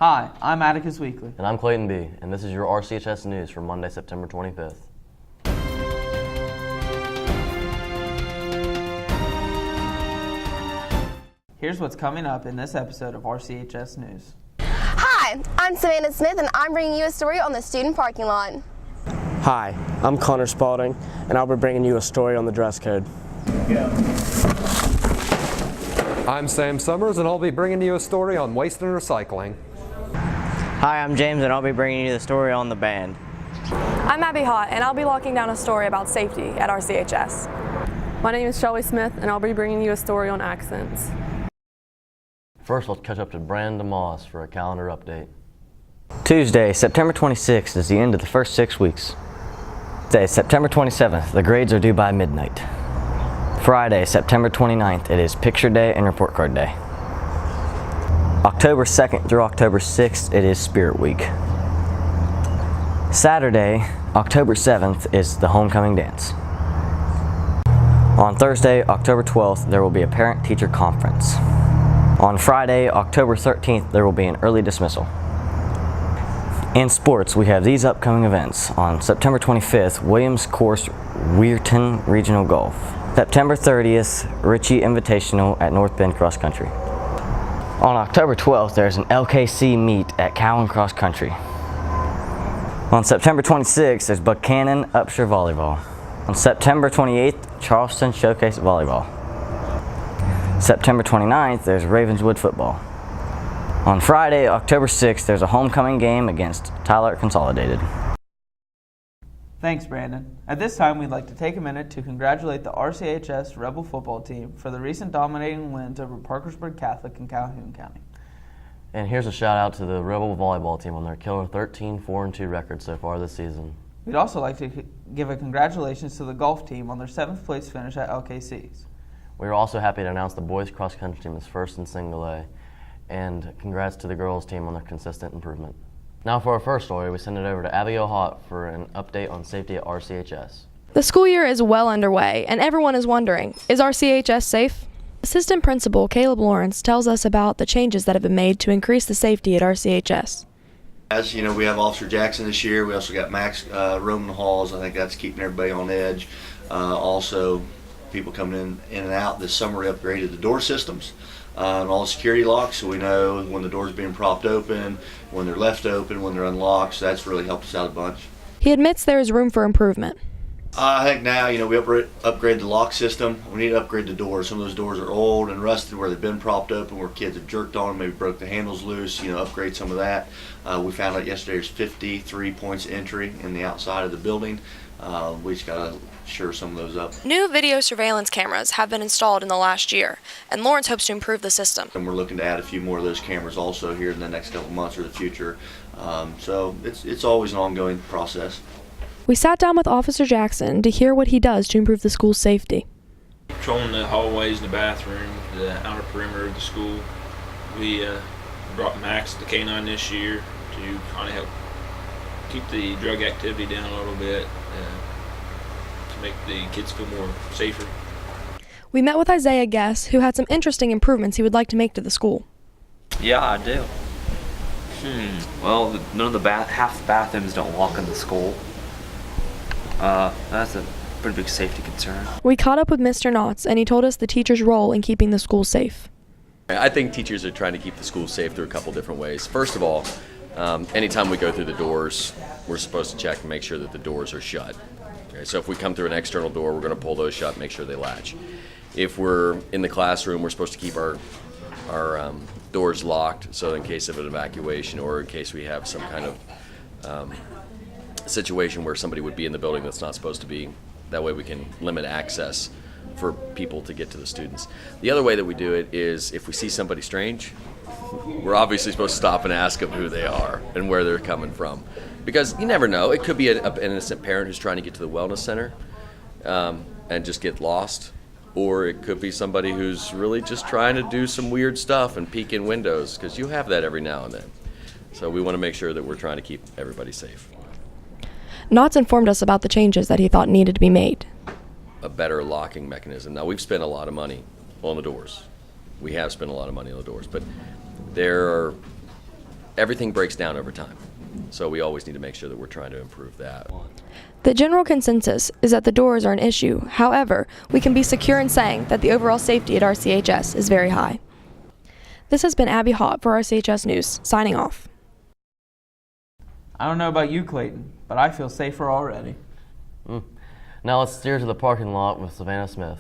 Hi, I'm Atticus Weekly. And I'm Clayton B., and this is your RCHS News for Monday, September 25th. Here's what's coming up in this episode of RCHS News. Hi, I'm Savannah Smith, and I'm bringing you a story on the student parking lot. Hi, I'm Connor Spalding, and I'll be bringing you a story on the dress code. I'm Sam Summers, and I'll be bringing you a story on waste and recycling. Hi, I'm James, and I'll be bringing you the story on the band. I'm Abby Hott, and I'll be locking down a story about safety at RCHS. My name is Shelly Smith, and I'll be bringing you a story on accidents. First, let's catch up to Brandon DeMoss for a calendar update. Tuesday, September 26th is the end of the first 6 weeks. Today, September 27th, the grades are due by midnight. Friday, September 29th, it is Picture Day and Report Card Day. October 2nd through October 6th, it is Spirit Week. Saturday, October 7th, is the Homecoming Dance. On Thursday, October 12th, there will be a parent-teacher conference. On Friday, October 13th, there will be an early dismissal. In sports, we have these upcoming events. On September 25th, Williams Course Weirton Regional Golf. September 30th, Rchs Invitational at North Bend Cross Country. On October 12th, there's an LKC meet at Cowan Cross Country. On September 26th, there's Buchanan Upshur Volleyball. On September 28th, Charleston Showcase Volleyball. September 29th, there's Ravenswood Football. On Friday, October 6th, there's a homecoming game against Tyler Consolidated. Thanks, Brandon. At this time, we'd like to take a minute to congratulate the RCHS Rebel football team for the recent dominating wins over Parkersburg Catholic in Calhoun County. And here's a shout out to the Rebel volleyball team on their killer 13-4-2 record so far this season. We'd also like to give a congratulations to the golf team on their 7th place finish at LKC's. We are also happy to announce the boys cross country team is first in single A, and congrats to the girls team on their consistent improvement. Now for our first story, we send it over to Abigail Hott for an update on safety at RCHS. The school year is well underway, and everyone is wondering, is RCHS safe? Assistant Principal Caleb Lawrence tells us about the changes that have been made to increase the safety at RCHS. As you know, we have Officer Jackson this year. We also got Max roaming the halls. I think that's keeping everybody on edge. Also, people coming in and out. This summer we upgraded the door systems and all the security locks, so we know when the door's being propped open, when they're left open, when they're unlocked. So that's really helped us out a bunch. He admits there is room for improvement. I think now, we upgrade the lock system. We need to upgrade the doors. Some of those doors are old and rusted where they've been propped open, where kids have jerked on them, maybe broke the handles loose, upgrade some of that. We found out yesterday there's 53 points of entry in the outside of the building. We just got to shore some of those up. New video surveillance cameras have been installed in the last year, and Lawrence hopes to improve the system. And we're looking to add a few more of those cameras also here in the next couple months or the future. So it's always an ongoing process. We sat down with Officer Jackson to hear what he does to improve the school's safety. Patrolling the hallways and the bathroom, the outer perimeter of the school. We brought Max, the K-9 this year, to kind of help keep the drug activity down a little bit, to make the kids feel more safer. We met with Isaiah Guess, who had some interesting improvements he would like to make to the school. Yeah, I do. Well, none of the half the bathrooms don't walk in the school. That's a pretty big safety concern. We caught up with Mr. Knotts, and he told us the teacher's role in keeping the school safe. I think teachers are trying to keep the school safe through a couple different ways. First of all, anytime we go through the doors, we're supposed to check and make sure that the doors are shut. Okay, so if we come through an external door, we're going to pull those shut and make sure they latch. If we're in the classroom, we're supposed to keep our doors locked, so in case of an evacuation or in case we have some kind of situation where somebody would be in the building that's not supposed to be. That way we can limit access for people to get to the students. The other way that we do it is if we see somebody strange, we're obviously supposed to stop and ask them who they are and where they're coming from. Because you never know, it could be an innocent parent who's trying to get to the wellness center and just get lost. Or it could be somebody who's really just trying to do some weird stuff and peek in windows, because you have that every now and then. So we want to make sure that we're trying to keep everybody safe. Knotts informed us about the changes that he thought needed to be made. A better locking mechanism. Now, we've spent a lot of money on the doors. We have spent a lot of money on the doors, but there are everything breaks down over time. So we always need to make sure that we're trying to improve that. The general consensus is that the doors are an issue. However, we can be secure in saying that the overall safety at RCHS is very high. This has been Abby Hott for RCHS News, signing off. I don't know about you, Clayton, but I feel safer already. Now let's steer to the parking lot with Savannah Smith.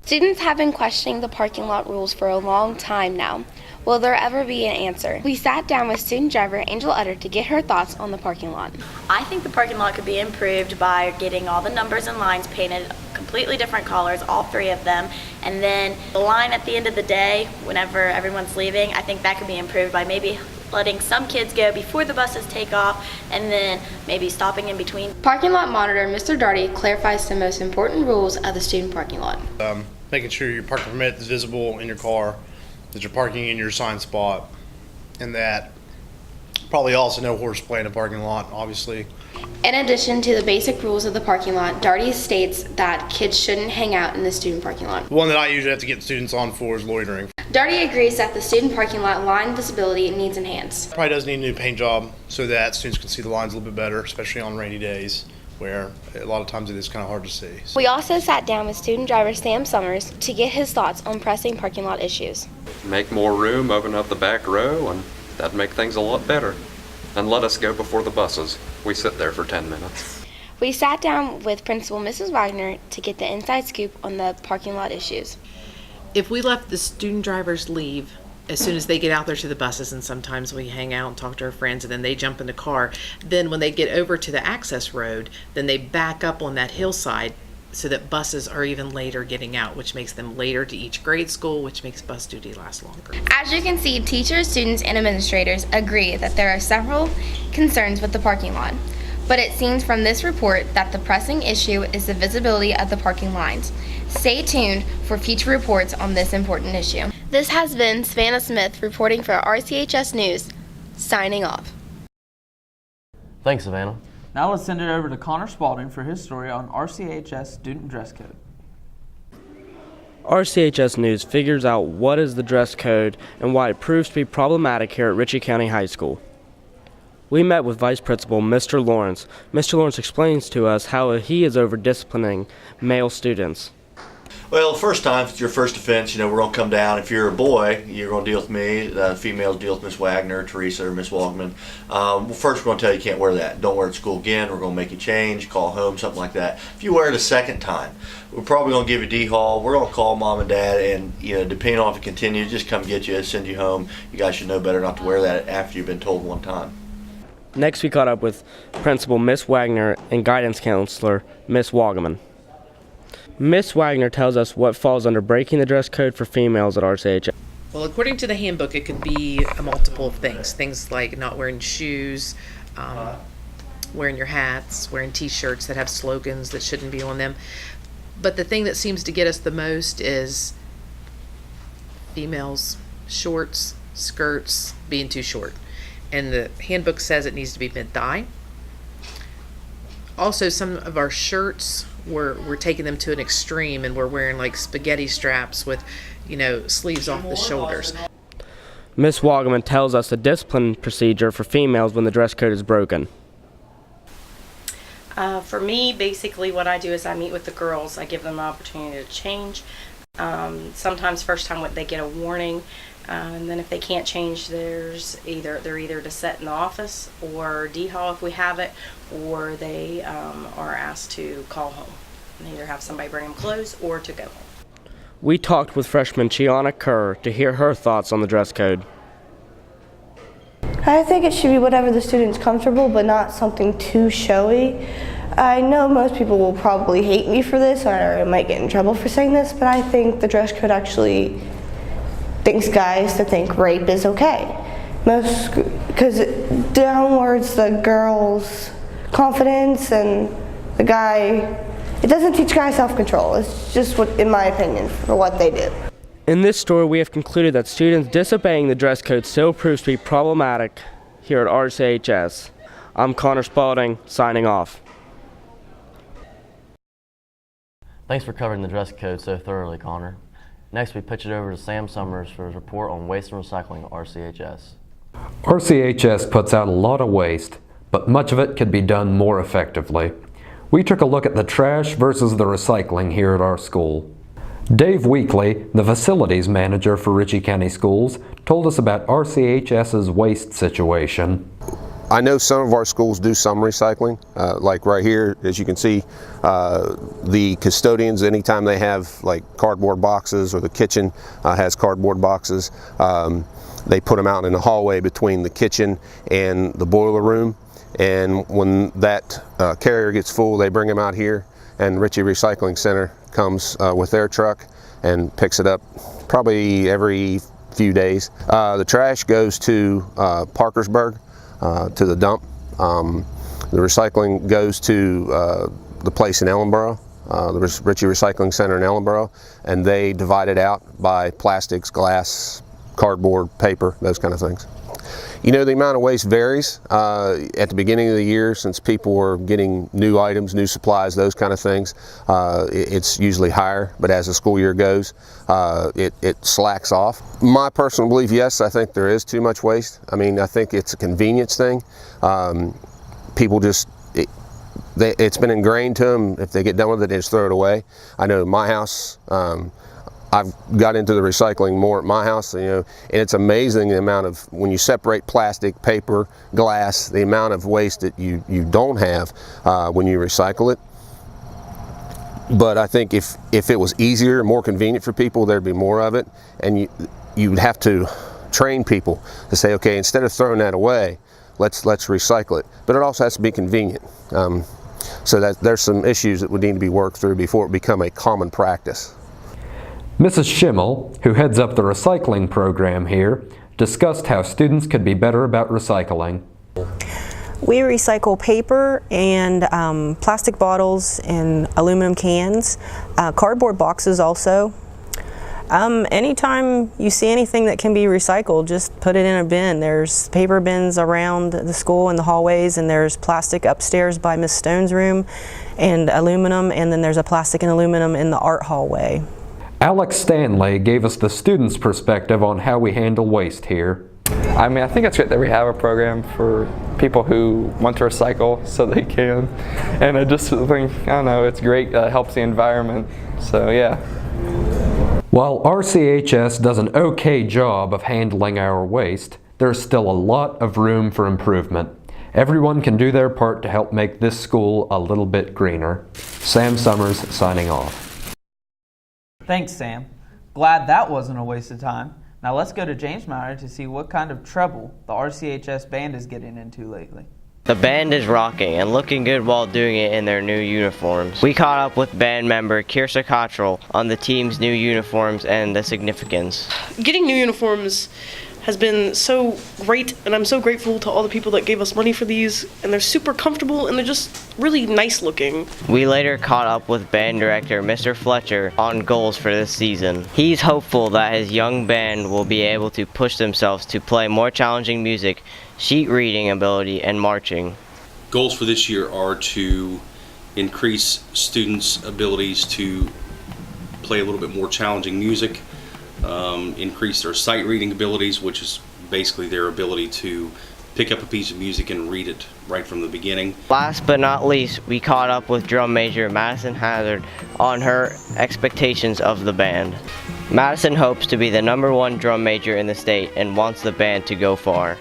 Students have been questioning the parking lot rules for a long time now. Will there ever be an answer? We sat down with student driver Angel Utter to get her thoughts on the parking lot. I think the parking lot could be improved by getting all the numbers and lines painted completely different colors, all three of them, and then the line at the end of the day, whenever everyone's leaving, I think that could be improved by maybe letting some kids go before the buses take off and then maybe stopping in between. Parking lot monitor Mr. Darty clarifies the most important rules of the student parking lot. Making sure your parking permit is visible in your car, that you're parking in your assigned spot, and that probably also no horseplay in the parking lot, obviously. In addition to the basic rules of the parking lot, Darty states that kids shouldn't hang out in the student parking lot. The one that I usually have to get students on for is loitering. Darty agrees that the student parking lot line visibility needs enhanced. Probably does need a new paint job so that students can see the lines a little bit better, especially on rainy days, where a lot of times it is kind of hard to see. We also sat down with student driver Sam Summers to get his thoughts on pressing parking lot issues. Make more room, open up the back row, and that'd make things a lot better. And let us go before the buses. We sit there for 10 minutes. We sat down with Principal Mrs. Wagner to get the inside scoop on the parking lot issues. If we let the student drivers leave as soon as they get out there to the buses, and sometimes we hang out and talk to our friends and then they jump in the car, then when they get over to the access road, then they back up on that hillside so that buses are even later getting out, which makes them later to each grade school, which makes bus duty last longer. As you can see, teachers, students, and administrators agree that there are several concerns with the parking lot. But it seems from this report that the pressing issue is the visibility of the parking lines. Stay tuned for future reports on this important issue. This has been Savannah Smith reporting for RCHS News, signing off. Thanks, Savannah. Now let's send it over to Connor Spalding for his story on RCHS student dress code. RCHS News figures out what is the dress code and why it proves to be problematic here at Ritchie County High School. We met with Vice Principal Mr. Lawrence. Mr. Lawrence explains to us how he is over disciplining male students. Well, the first time, if it's your first offense, we're going to come down. If you're a boy, you're going to deal with me. The females deal with Miss Wagner, Teresa, or Miss Walkman. First, we're going to tell you can't wear that. Don't wear it at school again. We're going to make you change, call home, something like that. If you wear it a second time, we're probably going to give you D-Hall. We're going to call mom and dad, and depending on if it continues, just come get you, send you home. You guys should know better not to wear that after you've been told one time. Next, we caught up with Principal Miss Wagner and Guidance Counselor Miss Wagaman. Miss Wagner tells us what falls under breaking the dress code for females at RCHS. Well, according to the handbook, it could be a multiple of things. Things like not wearing shoes, wearing your hats, wearing t-shirts that have slogans that shouldn't be on them. But the thing that seems to get us the most is females' shorts, skirts being too short. And the handbook says it needs to be mid-thigh. Also, some of our shirts, we're taking them to an extreme, and we're wearing like spaghetti straps with, sleeves off the shoulders. Miss Wagaman tells us the discipline procedure for females when the dress code is broken. For me, basically what I do is I meet with the girls. I give them an opportunity to change. Sometimes first time they get a warning, and then if they can't change, they're either to sit in the office or D-Hall if we have it, or they are asked to call home and either have somebody bring them clothes or to go home. We talked with freshman Chiana Kerr to hear her thoughts on the dress code. I think it should be whatever the student's comfortable, but not something too showy. I know most people will probably hate me for this, or I might get in trouble for saying this, but I think the dress code actually thinks guys to think rape is okay. Because downwards the girl's confidence, and the guy, it doesn't teach guys self-control. It's just, in my opinion, for what they do. In this story, we have concluded that students disobeying the dress code still proves to be problematic here at RCHS. I'm Connor Spalding, signing off. Thanks for covering the dress code so thoroughly, Connor. Next, we pitch it over to Sam Summers for his report on waste and recycling at RCHS. RCHS puts out a lot of waste, but much of it could be done more effectively. We took a look at the trash versus the recycling here at our school. Dave Weekly, the facilities manager for Ritchie County Schools, told us about RCHS's waste situation. I know some of our schools do some recycling, like right here, as you can see, the custodians, anytime they have like cardboard boxes, or the kitchen has cardboard boxes, they put them out in the hallway between the kitchen and the boiler room, and when that carrier gets full, they bring them out here, and Ritchie Recycling Center comes with their truck and picks it up probably every few days. The trash goes to Parkersburg, to the dump. The recycling goes to the place in Ellenboro, the Ritchie Recycling Center in Ellenboro, and they divide it out by plastics, glass, cardboard, paper, those kind of things. You know, the amount of waste varies. At the beginning of the year, since people were getting new items, new supplies, those kind of things, it's usually higher, but as the school year goes, it slacks off. My personal belief, yes, I think there is too much waste. I mean, I think it's a convenience thing. People just, it's been ingrained to them, if they get done with it, they just throw it away. I know my house, I've got into the recycling more at my house, you know, and it's amazing the amount of, when you separate plastic, paper, glass, the amount of waste that you don't have when you recycle it. But I think if it was easier, more convenient for people, there'd be more of it, and you'd have to train people to say, okay, instead of throwing that away, let's recycle it. But it also has to be convenient. So that there's some issues that would need to be worked through before it become a common practice. Mrs. Schimmel, who heads up the recycling program here, discussed how students could be better about recycling. We recycle paper and plastic bottles and aluminum cans, cardboard boxes also. Anytime you see anything that can be recycled, just put it in a bin. There's paper bins around the school in the hallways, and there's plastic upstairs by Miss Stone's room, and aluminum, and then there's a plastic and aluminum in the art hallway. Alex Stanley gave us the students' perspective on how we handle waste here. I mean, I think it's great that we have a program for people who want to recycle so they can. And I just think, I don't know, it's great, helps the environment. So, yeah. While RCHS does an okay job of handling our waste, there's still a lot of room for improvement. Everyone can do their part to help make this school a little bit greener. Sam Summers signing off. Thanks, Sam. Glad that wasn't a waste of time. Now let's go to James Meyer to see what kind of trouble the RCHS band is getting into lately. The band is rocking and looking good while doing it in their new uniforms. We caught up with band member Kirsa Cottrell on the team's new uniforms and the significance. Getting new uniforms has been so great, and I'm so grateful to all the people that gave us money for these, and they're super comfortable and they're just really nice looking. We later caught up with band director Mr. Fletcher on goals for this season. He's hopeful that his young band will be able to push themselves to play more challenging music, sheet reading ability, and marching. Goals for this year are to increase students' abilities to play a little bit more challenging music, increase their sight reading abilities, which is basically their ability to pick up a piece of music and read it right from the beginning. Last but not least, we caught up with drum major Madison Hazard on her expectations of the band. Madison hopes to be the #1 drum major in the state and wants the band to go far.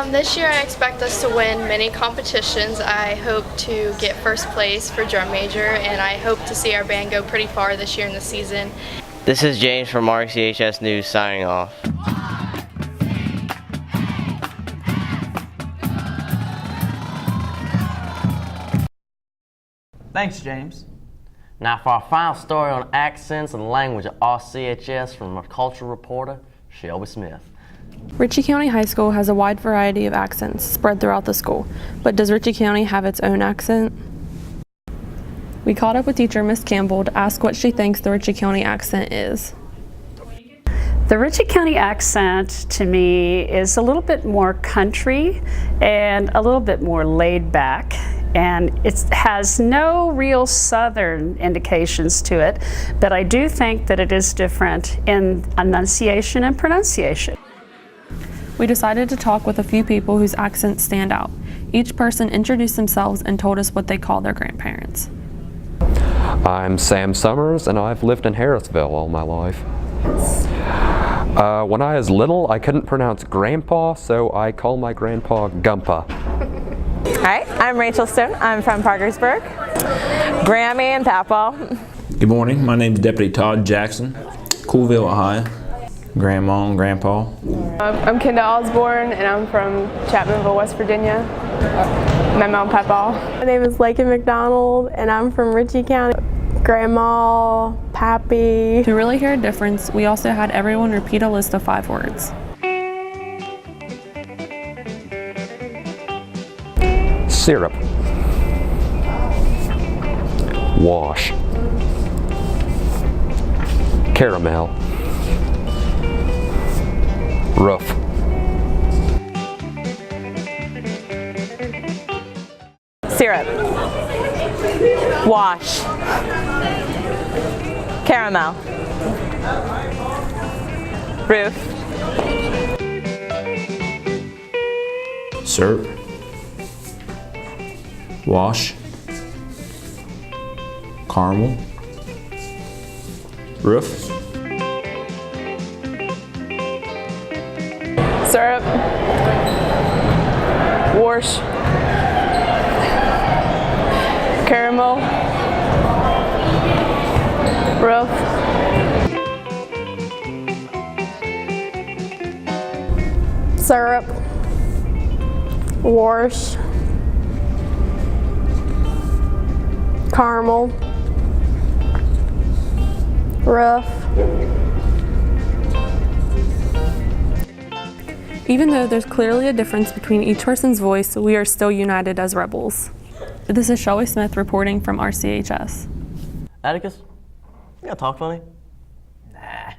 This year I expect us to win many competitions. I hope to get first place for drum major, and I hope to see our band go pretty far this year in the season. This is James from RCHS News signing off. Thanks, James. Now for our final story on accents and language at RCHS from our cultural reporter, Shelby Smith. Ritchie County High School has a wide variety of accents spread throughout the school, but does Ritchie County have its own accent? We caught up with teacher Miss Campbell to ask what she thinks the Ritchie County accent is. The Ritchie County accent to me is a little bit more country and a little bit more laid back, and it has no real southern indications to it, but I do think that it is different in enunciation and pronunciation. We decided to talk with a few people whose accents stand out. Each person introduced themselves and told us what they call their grandparents. I'm Sam Summers, and I've lived in Harrisville all my life. When I was little, I couldn't pronounce grandpa, so I call my grandpa Gumpa. Hi, I'm Rachel Stone. I'm from Parkersburg. Grammy and Papa. Good morning. My name is Deputy Todd Jackson, Coolville, Ohio. Grandma and Grandpa. I'm Kendall Osborne, and I'm from Chapmanville, West Virginia. My mom, Papa. My name is Lakin McDonald, and I'm from Ritchie County. Grandma, Pappy. To really hear a difference, we also had everyone repeat a list of 5 words. Syrup. Wash. Caramel. Roof. Syrup. Wash. Caramel. Roof. Syrup. Wash. Caramel. Roof. Syrup. Wash. Caramel. Roof. Syrup. Wash. Caramel. Roof. Even though there's clearly a difference between each person's voice, we are still united as rebels. This is Shelby Smith reporting from RCHS. Atticus, you gotta talk funny? Nah.